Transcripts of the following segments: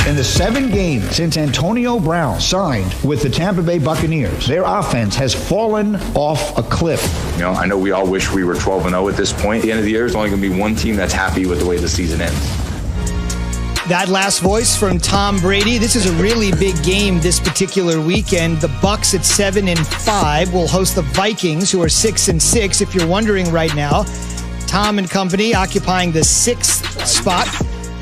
In the 7 games since Antonio Brown signed with the Tampa Bay Buccaneers, their offense has fallen off a cliff. You know, I know we all wish we were 12-0 at this point. At the end of the year, there's only going to be one team that's happy with the way the season ends. That last voice from Tom Brady. This is a really big game this particular weekend. The Bucs at 7-5 will host the Vikings, who are 6-6. If you're wondering right now, Tom and company occupying the 6th spot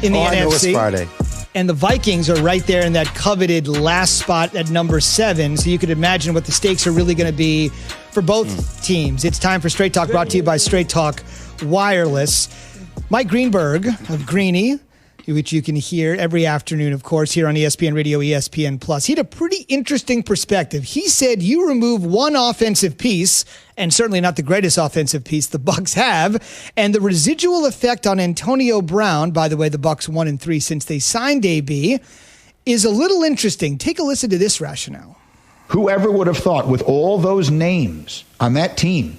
in the NFC. I know it's Friday. And the Vikings are right there in that coveted last spot at number 7. So you could imagine what the stakes are really going to be for both teams. It's time for Straight Talk, brought to you by Straight Talk Wireless. Mike Greenberg of Greeny, which you can hear every afternoon, of course, here on ESPN Radio, ESPN Plus. He had a pretty interesting perspective. He said you remove one offensive piece, and certainly not the greatest offensive piece the Bucs have, and the residual effect on Antonio Brown, by the way, the Bucs 1-3 since they signed AB, is a little interesting. Take a listen to this rationale. Whoever would have thought with all those names on that team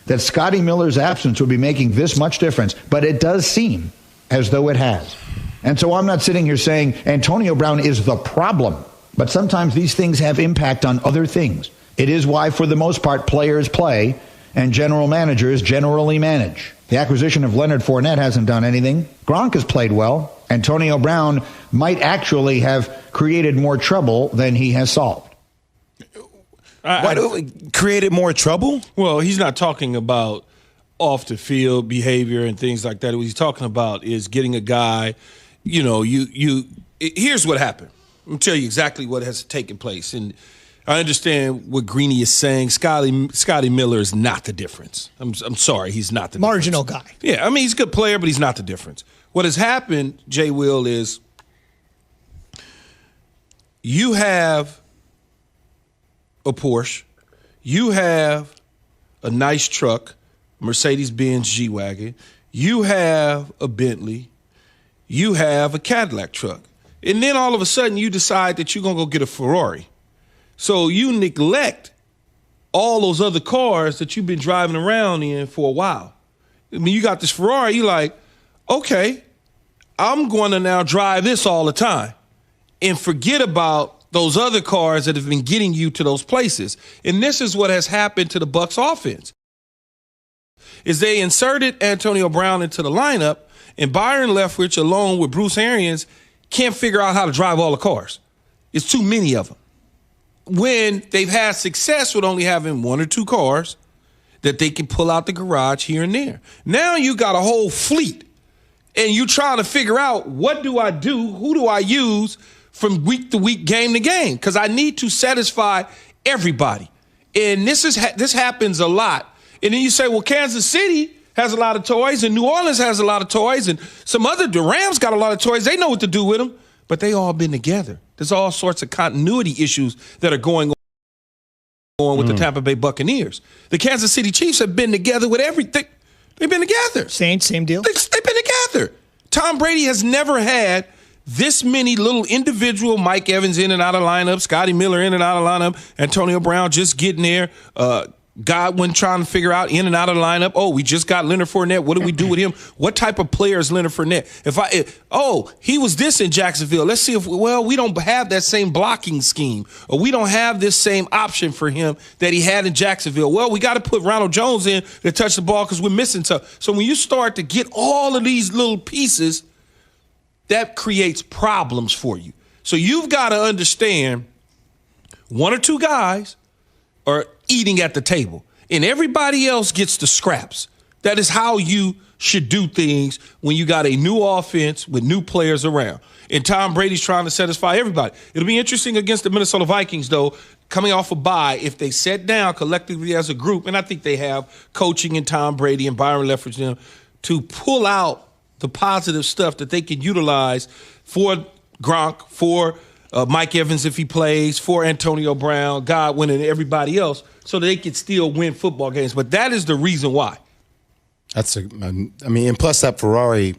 that Scotty Miller's absence would be making this much difference, but it does seem as though it has. And so I'm not sitting here saying Antonio Brown is the problem, but sometimes these things have impact on other things. It is why, for the most part, players play and general managers generally manage. The acquisition of Leonard Fournette hasn't done anything. Gronk has played well. Antonio Brown might actually have created more trouble than he has solved. Created more trouble? Well, he's not talking about off the field behavior and things like that. What he's talking about is getting a guy. You know, here's what happened. I'll tell you exactly what has taken place. And I understand what Greeny is saying. Scotty Miller is not the difference. I'm sorry, he's not the marginal difference. Guy. Yeah, I mean, he's a good player, but he's not the difference. What has happened, Jay Will, is you have a Porsche. You have a nice truck, Mercedes-Benz G-Wagon. You have a Bentley. You have a Cadillac truck. And then all of a sudden you decide that you're going to go get a Ferrari. So you neglect all those other cars that you've been driving around in for a while. I mean, you got this Ferrari, you're like, okay, I'm going to now drive this all the time and forget about those other cars that have been getting you to those places. And this is what has happened to the Bucs offense. Is they inserted Antonio Brown into the lineup, and Byron Leftwich, along with Bruce Arians, can't figure out how to drive all the cars. It's too many of them. When they've had success with only having 1 or 2 cars that they can pull out the garage here and there. Now you got a whole fleet, and you're trying to figure out, what do I do? Who do I use from week to week, game to game? Because I need to satisfy everybody. And this happens a lot. And then you say, well, Kansas City has a lot of toys, and New Orleans has a lot of toys, and the Rams got a lot of toys. They know what to do with them, but they all been together. There's all sorts of continuity issues that are going on with the Tampa Bay Buccaneers. The Kansas City Chiefs have been together with everything. They've been together. Saints, same deal. They've been together. Tom Brady has never had this many little individual Mike Evans in and out of lineup, Scotty Miller in and out of lineup, Antonio Brown just getting there, Godwin trying to figure out in and out of the lineup. Oh, we just got Leonard Fournette. What do we do with him? What type of player is Leonard Fournette? He was this in Jacksonville. Let's see if, we don't have that same blocking scheme, or we don't have this same option for him that he had in Jacksonville. Well, we got to put Ronald Jones in to touch the ball because we're missing stuff. So when you start to get all of these little pieces, that creates problems for you. So you've got to understand 1 or 2 guys are eating at the table, and everybody else gets the scraps. That is how you should do things when you got a new offense with new players around. And Tom Brady's trying to satisfy everybody. It'll be interesting against the Minnesota Vikings, though, coming off a bye, if they sit down collectively as a group, and I think they have coaching and Tom Brady and Byron Leftwich to pull out the positive stuff that they can utilize for Gronk, for Mike Evans if he plays, for Antonio Brown, Godwin, and everybody else, so that they can still win football games. But that is the reason why. And plus that Ferrari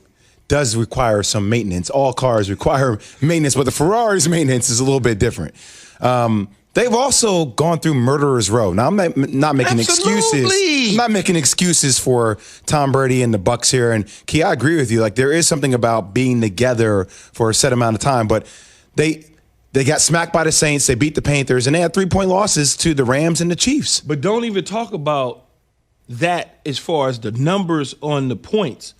does require some maintenance. All cars require maintenance, but the Ferrari's maintenance is a little bit different. They've also gone through murderer's row. Now, I'm not making excuses. I'm not making excuses for Tom Brady and the Bucs here. And Key, I agree with you. Like, there is something about being together for a set amount of time, but They got smacked by the Saints. They beat the Panthers, and they had 3-point losses to the Rams and the Chiefs. But don't even talk about that as far as the numbers on the points.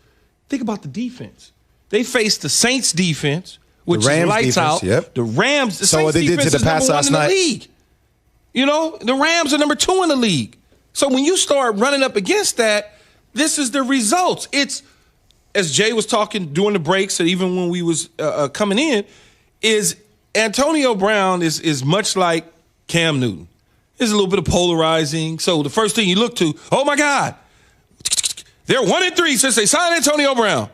Think about the defense. They faced the Saints defense, which is lights out. Yep. The Rams, the So Saints what they did defense to the is pass number 1 last in the night. league. You know, the Rams are number 2 in the league. So when you start running up against that, this is the results. It's, as Jay was talking during the breaks, and even when we was coming in, is Antonio Brown is much like Cam Newton. There's a little bit of polarizing. So the first thing you look to, oh my God, they're 1-3 since they signed Antonio Brown.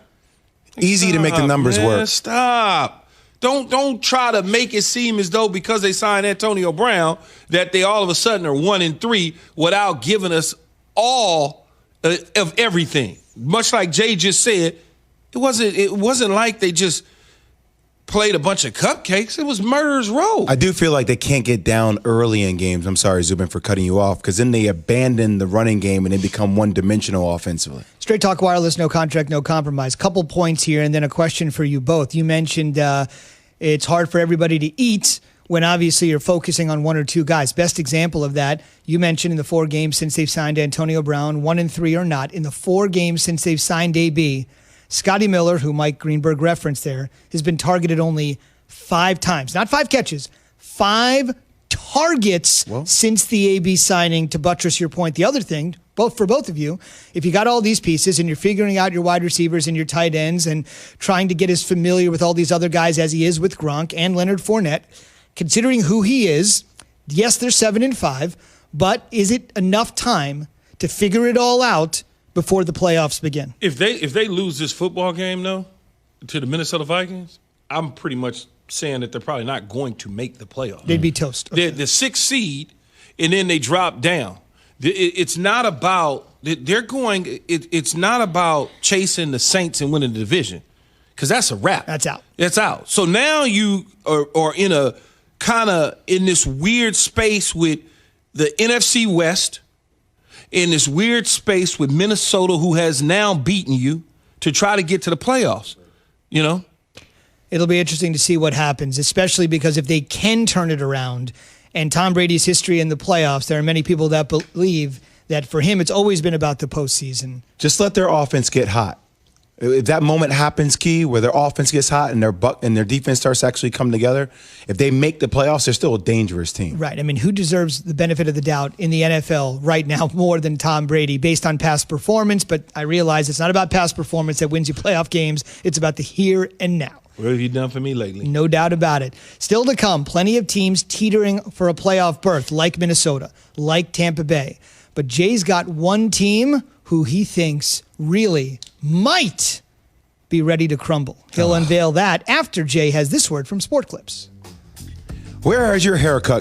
Easy to make the numbers work. Stop. Don't try to make it seem as though because they signed Antonio Brown that they all of a sudden are 1-3 without giving us all of everything. Much like Jay just said, it wasn't like they just played a bunch of cupcakes. It was murderer's row. I do feel like they can't get down early in games. I'm sorry, Zubin, for cutting you off, because then they abandon the running game and they become one-dimensional offensively. Straight Talk Wireless, no contract, no compromise. Couple points here, and then a question for you both. You mentioned it's hard for everybody to eat when obviously you're focusing on 1 or 2 guys. Best example of that, you mentioned in the 4 games since they've signed Antonio Brown, 1-3 or not, in the 4 games since they've signed AB, Scotty Miller, who Mike Greenberg referenced there, has been targeted only 5 times. Not 5 catches, 5 targets since the AB signing. To buttress your point, the other thing, for both of you, if you got all these pieces and you're figuring out your wide receivers and your tight ends and trying to get as familiar with all these other guys as he is with Gronk and Leonard Fournette, considering who he is, yes, they're 7-5, but is it enough time to figure it all out before the playoffs begin? If they lose this football game, though, to the Minnesota Vikings, I'm pretty much saying that they're probably not going to make the playoffs. They'd be toast. Okay. They're the 6th seed, and then they drop down. It's not about It's not about chasing the Saints and winning the division, because that's a wrap. That's out. It's out. So now you are in a kind of in this weird space with the NFC West, in this weird space with Minnesota, who has now beaten you to try to get to the playoffs. You know? It'll be interesting to see what happens, especially because if they can turn it around, and Tom Brady's history in the playoffs, there are many people that believe that for him it's always been about the postseason. Just let their offense get hot. If that moment happens, Key, where their offense gets hot and their defense starts to actually come together, if they make the playoffs, they're still a dangerous team. Right. I mean, who deserves the benefit of the doubt in the NFL right now more than Tom Brady based on past performance? But I realize it's not about past performance that wins you playoff games. It's about the here and now. What have you done for me lately? No doubt about it. Still to come, plenty of teams teetering for a playoff berth, like Minnesota, like Tampa Bay. But Jay's got one team who he thinks really might be ready to crumble. He'll unveil that after Jay has this word from Sport Clips. Where is your haircut?